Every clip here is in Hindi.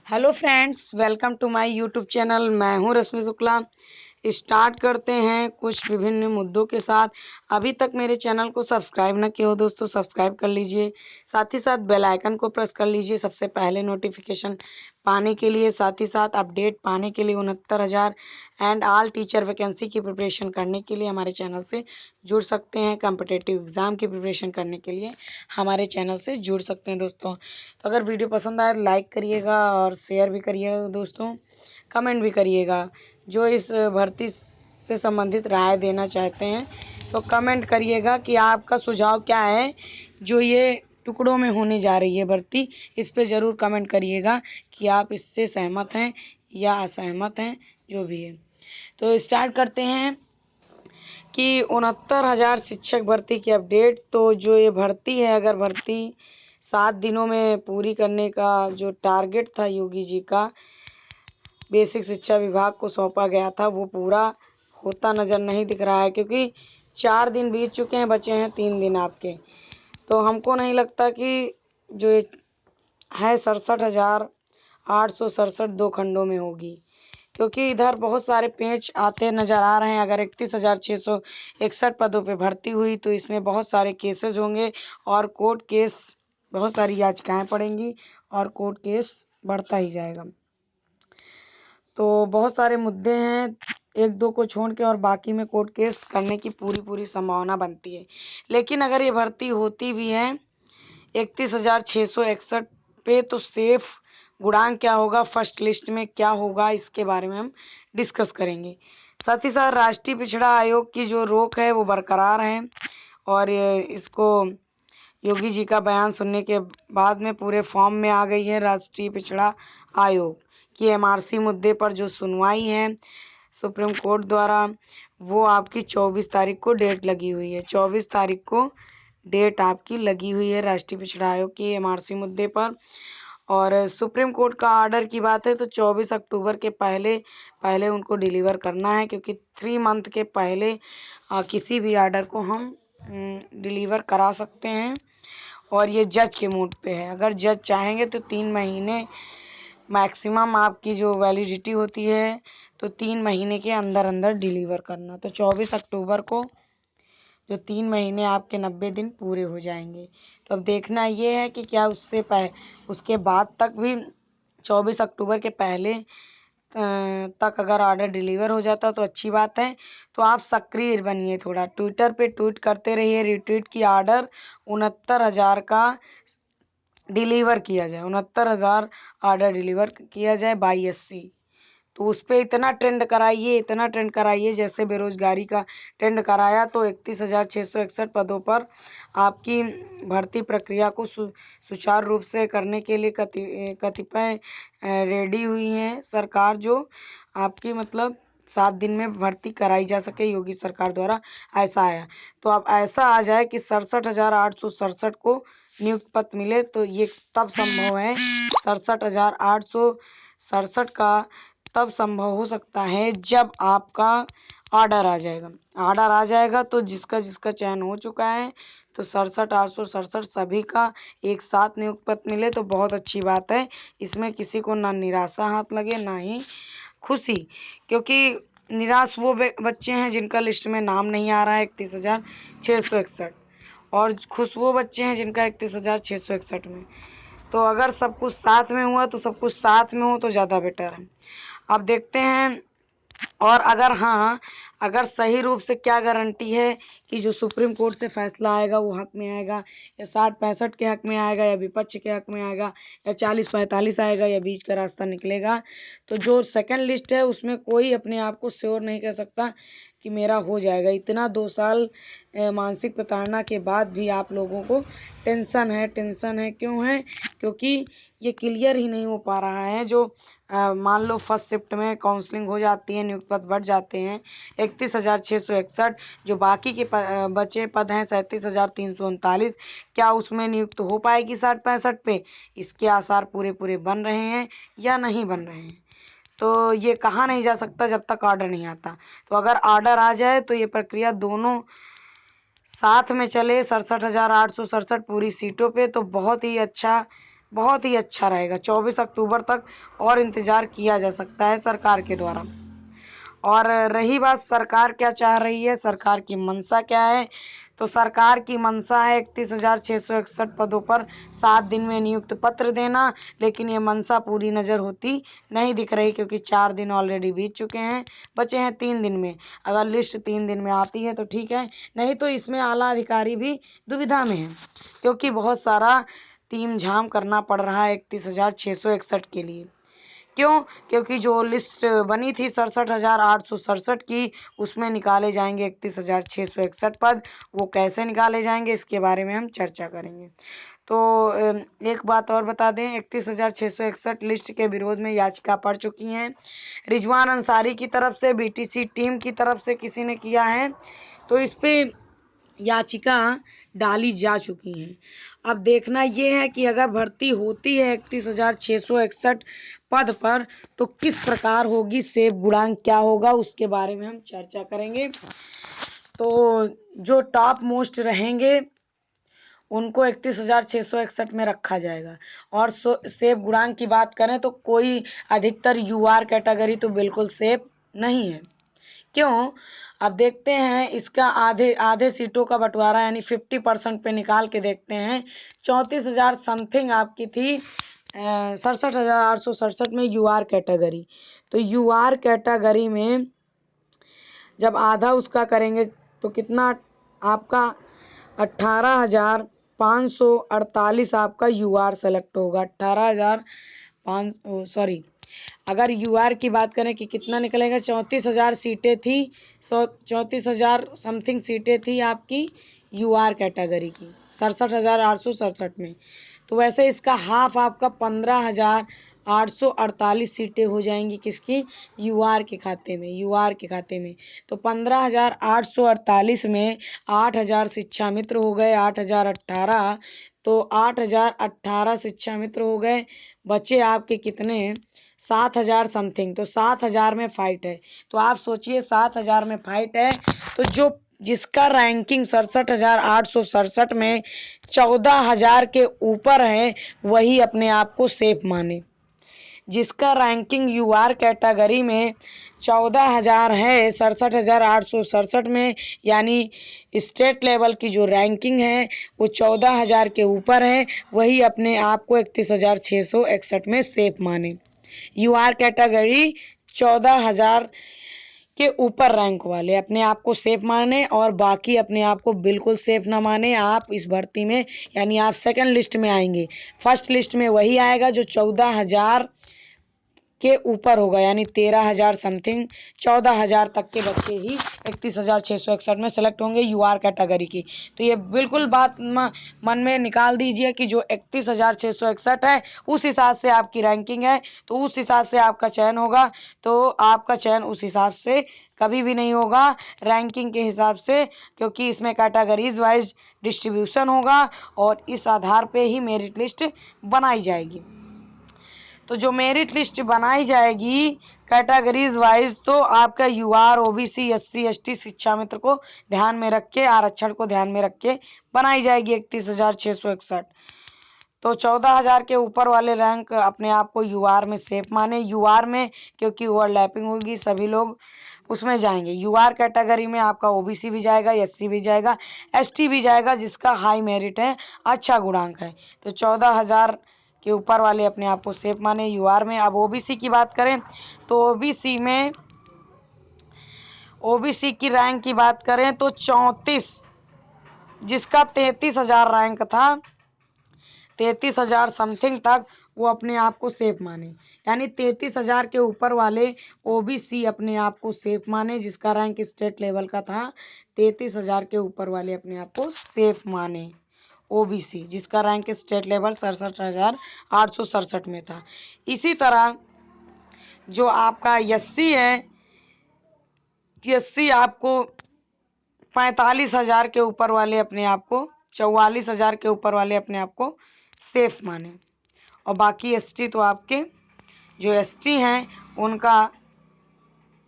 Hello friends, welcome to my YouTube channel. मैं हूं रश्मि शुक्ला। स्टार्ट करते हैं कुछ विभिन्न मुद्दों के साथ। अभी तक मेरे चैनल को सब्सक्राइब ना किया हो दोस्तों, सब्सक्राइब कर लीजिए। साथ ही साथ बेल आइकन को प्रेस कर लीजिए सबसे पहले नोटिफिकेशन पाने के लिए। साथ ही साथ अपडेट पाने के लिए 69,000 एंड ऑल टीचर वैकेंसी की प्रिपरेशन करने के लिए हमारे चैनल से जुड़ सकते हैं। कॉम्पिटिटिव एग्ज़ाम की प्रिपरेशन करने के लिए हमारे चैनल से जुड़ सकते हैं दोस्तों। तो अगर वीडियो पसंद आए लाइक करिएगा और शेयर भी करिएगा दोस्तों, कमेंट भी करिएगा। जो इस भर्ती से संबंधित राय देना चाहते हैं तो कमेंट करिएगा कि आपका सुझाव क्या है। जो ये टुकड़ों में होने जा रही है भर्ती, इस पे ज़रूर कमेंट करिएगा कि आप इससे सहमत हैं या असहमत हैं, जो भी है। तो स्टार्ट करते हैं कि 69,000 शिक्षक भर्ती की अपडेट। तो जो ये भर्ती है, अगर भर्ती 7 दिनों में पूरी करने का जो टारगेट था योगी जी का, बेसिक शिक्षा विभाग को सौंपा गया था, वो पूरा होता नज़र नहीं दिख रहा है। क्योंकि 4 दिन बीत चुके हैं, बचे हैं 3 दिन आपके। तो हमको नहीं लगता कि जो ये है 67,867 2 खंडों में होगी। क्योंकि इधर बहुत सारे पेच आते नज़र आ रहे हैं। अगर 31,661 पदों पे भर्ती हुई तो इसमें बहुत सारे केसेस होंगे और कोर्ट केस, बहुत सारी याचिकाएं पड़ेंगी और कोर्ट केस बढ़ता ही जाएगा। तो बहुत सारे मुद्दे हैं, एक दो को छोड़ के, और बाकी में कोर्ट केस करने की पूरी संभावना बनती है। लेकिन अगर ये भर्ती होती भी है 31,661 पे, तो सेफ गुणांक क्या होगा, फर्स्ट लिस्ट में क्या होगा, इसके बारे में हम डिस्कस करेंगे। साथ ही साथ राष्ट्रीय पिछड़ा आयोग की जो रोक है वो बरकरार है, और इसको योगी जी का बयान सुनने के बाद में पूरे फॉर्म में आ गई है। राष्ट्रीय पिछड़ा आयोग की एमआरसी मुद्दे पर जो सुनवाई है सुप्रीम कोर्ट द्वारा, वो आपकी 24 तारीख को डेट लगी हुई है। 24 तारीख को डेट आपकी लगी हुई है राष्ट्रीय पिछड़ा आयोग की एमआरसी मुद्दे पर। और सुप्रीम कोर्ट का ऑर्डर की बात है तो 24 अक्टूबर के पहले पहले उनको डिलीवर करना है। क्योंकि 3 मंथ के पहले किसी भी ऑर्डर को हम डिलीवर करा सकते हैं, और ये जज के मूड पे है। अगर जज चाहेंगे तो 3 महीने मैक्सिमम आपकी जो वैलिडिटी होती है, तो 3 महीने के अंदर अंदर डिलीवर करना। तो 24 अक्टूबर को जो 3 महीने आपके 90 दिन पूरे हो जाएंगे। तो अब देखना ये है कि क्या उसके बाद तक भी 24 अक्टूबर के पहले तक अगर ऑर्डर डिलीवर हो जाता तो अच्छी बात है। तो आप सक्रिय बनिए, थोड़ा ट्विटर पे ट्वीट करते रहिए, रिट्वीट की ऑर्डर 69,000 का डिलीवर किया जाए, 69,000 ऑर्डर डिलीवर किया जाए बाई SC। तो उस पर इतना ट्रेंड कराइए, इतना ट्रेंड कराइए, जैसे बेरोजगारी का ट्रेंड कराया। तो 31,661 पदों पर आपकी भर्ती प्रक्रिया को सुचारू रूप से करने के लिए कतिपय रेडी हुई हैं सरकार, जो आपकी मतलब 7 दिन में भर्ती कराई जा सके योगी सरकार द्वारा, ऐसा आया। तो अब ऐसा आ जाए कि 67,867 को नियुक्त पत्र मिले, तो ये तब संभव है। 67,867 का तब संभव हो सकता है जब आपका ऑर्डर आ जाएगा। ऑर्डर आ जाएगा तो जिसका जिसका चयन हो चुका है, तो 67,867 सभी का एक साथ नियुक्त पत्र मिले तो बहुत अच्छी बात है। इसमें किसी को ना निराशा हाथ लगे ना ही खुशी। क्योंकि निराश वो बच्चे हैं जिनका लिस्ट में नाम नहीं आ रहा है 31,661, और खुश वो बच्चे हैं जिनका 31,661 में। तो अगर सब कुछ साथ में हुआ तो सब कुछ साथ में हो तो ज़्यादा बेटर है। अब देखते हैं। और अगर सही रूप से क्या गारंटी है कि जो सुप्रीम कोर्ट से फैसला आएगा वो हक में आएगा, या 60-65 के हक में आएगा, या विपक्ष के हक में आएगा, या 40-45 आएगा, या बीच का रास्ता निकलेगा। तो जो सेकंड लिस्ट है उसमें कोई अपने आप को श्योर नहीं कह सकता कि मेरा हो जाएगा। इतना 2 साल मानसिक प्रताड़ना के बाद भी आप लोगों को टेंशन है। क्यों है? क्योंकि ये क्लियर ही नहीं हो पा रहा है। जो मान लो फर्स्ट शिफ्ट में काउंसलिंग हो जाती है, नियुक्त पद बढ़ जाते हैं 31,661, जो बाकी के बचे पद हैं 37,339, क्या उसमें नियुक्त हो पाएगी 60-65 पे? इसके आसार पूरे बन रहे हैं या नहीं बन रहे हैं। तो ये कहा नहीं जा सकता जब तक ऑर्डर नहीं आता। तो अगर ऑर्डर आ जाए तो ये प्रक्रिया दोनों साथ में चले, 67,867 पूरी सीटों पे, तो बहुत ही अच्छा बहुत ही अच्छा रहेगा। 24 अक्टूबर तक और इंतज़ार किया जा सकता है सरकार के द्वारा। और रही बात सरकार क्या चाह रही है, सरकार की मंशा क्या है, तो सरकार की मंशा है 31,661 पदों पर 7 दिन में नियुक्त पत्र देना। लेकिन ये मंशा पूरी नज़र होती नहीं दिख रही, क्योंकि 4 दिन ऑलरेडी बीत चुके हैं, बचे हैं 3 दिन में। अगर लिस्ट 3 दिन में आती है तो ठीक है, नहीं तो इसमें आला अधिकारी भी दुविधा में है, क्योंकि बहुत सारा तीम झाम करना पड़ रहा है 31,661 के लिए। क्यों? क्योंकि जो लिस्ट बनी थी 67,867 की, उसमें निकाले जाएंगे 31,661 पद। वो कैसे निकाले जाएंगे, इसके बारे में हम चर्चा करेंगे। तो एक बात और बता दें, 31,661 लिस्ट के विरोध में याचिका पड़ चुकी हैं। रिजवान अंसारी की तरफ से, बीटीसी टीम की तरफ से किसी ने किया है, तो इस पे याचिका डाली जा चुकी हैं। अब देखना ये है कि अगर भर्ती होती है 31,661 पद पर, तो किस प्रकार होगी, सेब गुणांक क्या होगा, उसके बारे में हम चर्चा करेंगे। तो जो टॉप मोस्ट रहेंगे उनको 31,661 में रखा जाएगा। और सेफ गुणांक की बात करें तो कोई अधिकतर यूआर कैटेगरी तो बिल्कुल सेफ नहीं है। क्यों? अब देखते हैं, इसका आधे आधे सीटों का बंटवारा यानी 50% पे निकाल के देखते हैं। 34,000 समथिंग आपकी थी 67,867 में यूआर कैटेगरी। तो यूआर कैटेगरी में जब आधा उसका करेंगे तो कितना आपका 18,548 आपका यूआर सेलेक्ट होगा। 18,500 सॉरी, अगर यूआर की बात करें कि कितना निकलेगा, 34,000 सीटें थी, 34,000 समथिंग सीटें थी आपकी यूआर कैटेगरी की 67,867 में। तो वैसे इसका हाफ आपका 15,848 सीटें हो जाएंगी किसकी, यूआर के खाते में, यूआर के खाते में। तो 15,848 में 8,000 शिक्षा मित्र हो गए, 8,018, तो 8,018 शिक्षा मित्र हो गए। बचे आपके कितने, 7,000 समथिंग। तो 7,000 में फाइट है। तो आप सोचिए 7,000 में फाइट है, तो जो जिसका रैंकिंग 67,867 में 14,000 के ऊपर है, वही अपने आप को सेफ माने। जिसका रैंकिंग यूआर कैटेगरी में 14,000 है 67,867 में, यानी स्टेट लेवल की जो रैंकिंग है वो 14,000 के ऊपर है, वही अपने आप को 31,661 में सेफ माने। यूआर कैटेगरी 14,000 के ऊपर रैंक वाले अपने आप को सेफ माने, और बाकी अपने आप को बिल्कुल सेफ ना माने। आप इस भर्ती में, यानी आप सेकंड लिस्ट में आएंगे, फर्स्ट लिस्ट में वही आएगा जो 14,000 के ऊपर होगा, यानी 13,000 समथिंग, 14,000 तक के बच्चे ही 31,661 में सेलेक्ट होंगे यूआर कैटेगरी की। तो ये बिल्कुल बात मन में निकाल दीजिए कि जो 31,661 है उस हिसाब से आपकी रैंकिंग है, तो उस हिसाब से आपका चयन होगा। तो आपका चयन उस हिसाब से कभी भी नहीं होगा रैंकिंग के हिसाब से, क्योंकि इसमें कैटेगरीज वाइज डिस्ट्रीब्यूशन होगा और इस आधार पे ही मेरिट लिस्ट बनाई जाएगी। तो जो मेरिट लिस्ट बनाई जाएगी कैटेगरीज वाइज, तो आपका यूआर, ओबीसी, एससी, एसटी शिक्षा मित्र को ध्यान में रख के, आरक्षण को ध्यान में रख के बनाई जाएगी 31,661। तो 14,000 के ऊपर वाले रैंक अपने आप को यूआर में सेफ माने। यूआर में क्योंकि ओवरलैपिंग होगी, सभी लोग उसमें जाएंगे। यूआर कैटेगरी में आपका ओबीसी भी जाएगा, एससी भी जाएगा, एसटी भी जाएगा, जिसका हाई मेरिट है, अच्छा गुणांक है। तो 14,000 के ऊपर वाले अपने आप को सेफ माने यूआर में। अब ओबीसी की बात करें तो ओबीसी की रैंक की बात करें तो 34, जिसका 33,000 रैंक था, 33,000 समथिंग तक, वो अपने आप को सेफ माने। यानी 33,000 के ऊपर वाले ओबीसी अपने आप को सेफ माने, जिसका रैंक स्टेट लेवल का था। 33,000 के ऊपर वाले अपने आप को सेफ माने ओबीसी, जिसका रैंक स्टेट लेवल 67,867 में था। इसी तरह जो आपका एससी है, एससी आपको 45,000 के ऊपर वाले अपने आप को, 44,000 के ऊपर वाले अपने आप को सेफ माने। और बाकी एसटी तो आपके जो एसटी हैं उनका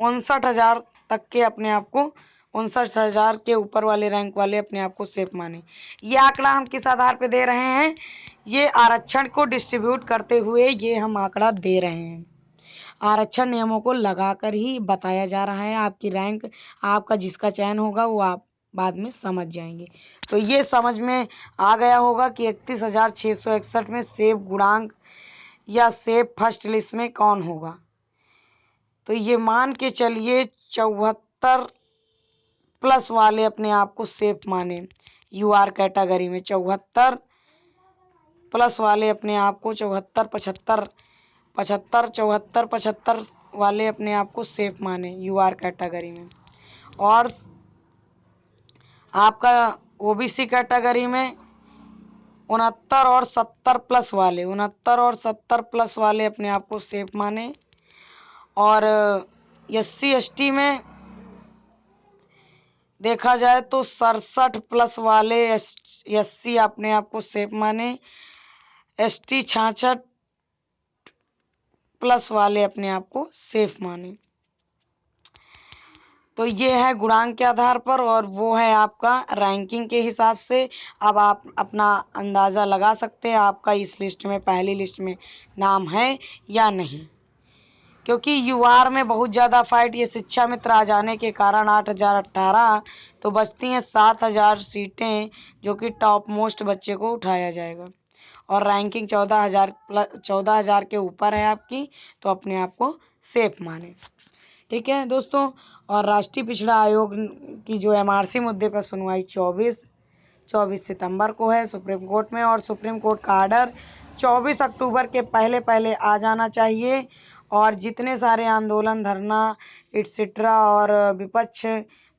59,000 तक के अपने आप को 59,000 के ऊपर वाले रैंक वाले अपने आप को सेफ माने। ये आंकड़ा हम किस आधार पे दे रहे हैं? ये आरक्षण को डिस्ट्रीब्यूट करते हुए ये हम आंकड़ा दे रहे हैं। आरक्षण नियमों को लगाकर ही बताया जा रहा है। आपकी रैंक, आपका जिसका चयन होगा वो आप बाद में समझ जाएंगे। तो ये समझ में आ गया होगा कि 31,661 में सेफ गुणांक या सेफ फर्स्ट लिस्ट में कौन होगा। तो ये मान के चलिए 74 प्लस वाले अपने आप को सेफ माने। यूआर कैटेगरी में 74 प्लस वाले अपने आप को 74 75 75 74 75 वाले अपने आप को सेफ माने यूआर कैटेगरी में। और आपका ओबीसी कैटेगरी में 69 और 70 प्लस वाले 69 और 70 प्लस वाले अपने आप को सेफ माने। और SC ST में देखा जाए तो 67 प्लस वाले SC अपने आप को सेफ माने। ST 66 प्लस वाले अपने आप को सेफ माने। तो ये है गुणांक के आधार पर और वो है आपका रैंकिंग के हिसाब से। अब आप अपना अंदाज़ा लगा सकते हैं आपका इस लिस्ट में, पहली लिस्ट में नाम है या नहीं। क्योंकि यूआर में बहुत ज़्यादा फाइट, ये शिक्षा मित्र आ जाने के कारण 8,018 तो बचती हैं 7,000 सीटें, जो कि टॉप मोस्ट बच्चे को उठाया जाएगा। और रैंकिंग 14,000 के ऊपर है आपकी, तो अपने आप को सेफ माने। ठीक है दोस्तों। और राष्ट्रीय पिछड़ा आयोग की जो MRC मुद्दे पर सुनवाई 24 सितंबर को है सुप्रीम कोर्ट में। और सुप्रीम कोर्ट का आर्डर 24 अक्टूबर के पहले पहले आ जाना चाहिए। और जितने सारे आंदोलन, धरना एटसेट्रा और विपक्ष,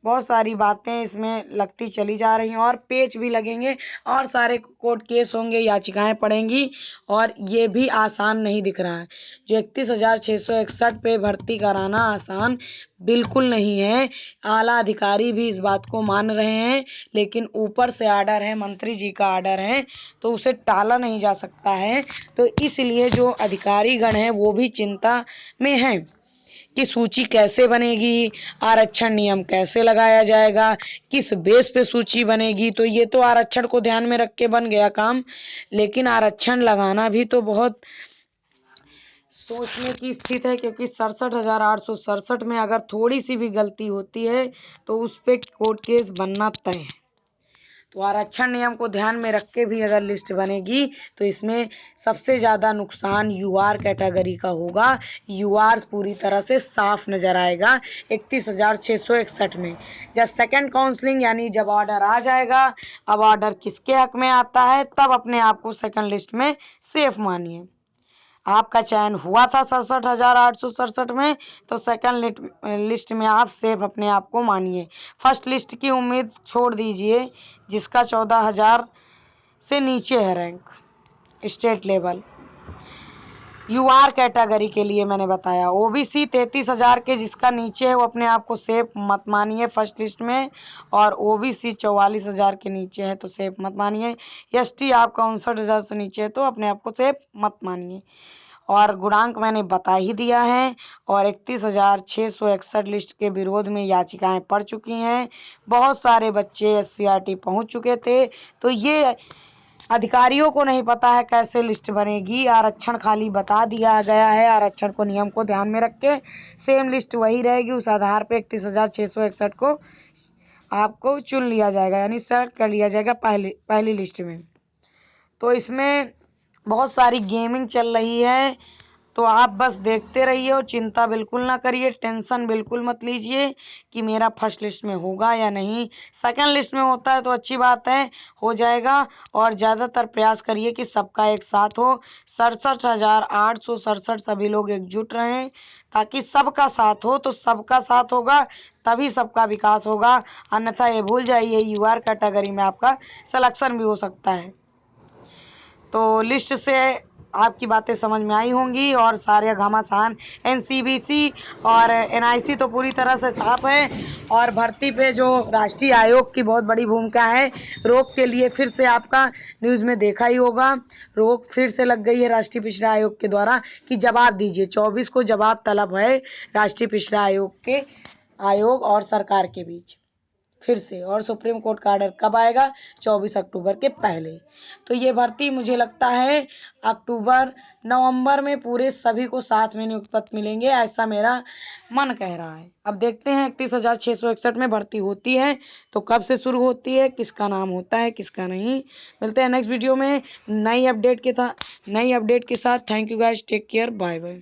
बहुत सारी बातें इसमें लगती चली जा रही हैं और पेच भी लगेंगे और सारे कोर्ट केस होंगे, याचिकाएं पड़ेंगी। और ये भी आसान नहीं दिख रहा है। जो 31,661 पे भर्ती कराना आसान बिल्कुल नहीं है। आला अधिकारी भी इस बात को मान रहे हैं, लेकिन ऊपर से आर्डर है, मंत्री जी का आर्डर है, तो उसे टाला नहीं जा सकता है। तो इसलिए जो अधिकारी गण हैं वो भी चिंता में हैं कि सूची कैसे बनेगी, आरक्षण नियम कैसे लगाया जाएगा, किस बेस पे सूची बनेगी। तो ये तो आरक्षण को ध्यान में रख के बन गया काम, लेकिन आरक्षण लगाना भी तो बहुत सोचने की स्थिति है। क्योंकि 67,867 में अगर थोड़ी सी भी गलती होती है तो उस पर कोर्ट केस बनना तय है। तो आरक्षण नियम को ध्यान में रख के भी अगर लिस्ट बनेगी तो इसमें सबसे ज़्यादा नुकसान यूआर कैटेगरी का होगा। यूआर पूरी तरह से साफ नज़र आएगा 31,661 में। जब सेकंड काउंसलिंग यानी जब ऑर्डर आ जाएगा, अब ऑर्डर किसके हक में आता है, तब अपने आप को सेकंड लिस्ट में सेफ मानिए। आपका चयन हुआ था 67,867 में, तो सेकंड लिस्ट में आप सेफ अपने आप को मानिए। फर्स्ट लिस्ट की उम्मीद छोड़ दीजिए, जिसका 14,000 से नीचे है rank state level. UR category के लिए मैंने बताया। ओबीसी 33,000 के जिसका नीचे है वो अपने आप को सेफ मत मानिए फर्स्ट लिस्ट में। और ओबीसी 44,000 के नीचे है तो सेफ मत मानिए। एसटी आपका 59,000 से नीचे है तो अपने आप को सेफ मत मानिए। और गुणांक मैंने बता ही दिया है। और 31,661 लिस्ट के विरोध में याचिकाएं पड़ चुकी हैं। बहुत सारे बच्चे SCRT पहुंच चुके थे। तो ये अधिकारियों को नहीं पता है कैसे लिस्ट बनेगी, आरक्षण खाली बता दिया गया है। आरक्षण को नियम को ध्यान में रख के सेम लिस्ट वही रहेगी, उस आधार पे 31,661 को आपको चुन लिया जाएगा, यानी सेलेक्ट कर लिया जाएगा पहली लिस्ट में। तो इसमें बहुत सारी गेमिंग चल रही है, तो आप बस देखते रहिए और चिंता बिल्कुल ना करिए, टेंशन बिल्कुल मत लीजिए कि मेरा फर्स्ट लिस्ट में होगा या नहीं। सेकंड लिस्ट में होता है तो अच्छी बात है, हो जाएगा। और ज़्यादातर प्रयास करिए कि सबका एक साथ हो। 67,867 सभी लोग एकजुट रहें, ताकि सबका साथ हो। तो सबका साथ होगा तभी सबका विकास होगा, अन्यथा ये भूल जाइए यूआर कैटेगरी में आपका सिलेक्शन भी हो सकता है। तो लिस्ट से आपकी बातें समझ में आई होंगी। और सारे घमासान NCBC और NIC तो पूरी तरह से साफ है। और भर्ती पे जो राष्ट्रीय आयोग की बहुत बड़ी भूमिका है, रोक के लिए फिर से आपका न्यूज़ में देखा ही होगा, रोक फिर से लग गई है राष्ट्रीय पिछड़ा आयोग के द्वारा कि जवाब दीजिए। 24 को जवाब तलब है राष्ट्रीय पिछड़ा आयोग और सरकार के बीच। फिर से। और सुप्रीम कोर्ट का आर्डर कब आएगा? 24 अक्टूबर के पहले। तो ये भर्ती मुझे लगता है अक्टूबर नवंबर में पूरे सभी को साथ में नियुक्त पत्र मिलेंगे, ऐसा मेरा मन कह रहा है। अब देखते हैं 31,661 में भर्ती होती है तो कब से शुरू होती है, किसका नाम होता है किसका नहीं। मिलते हैं नेक्स्ट वीडियो में नई अपडेट के साथ। Thank you guys, take care, bye bye.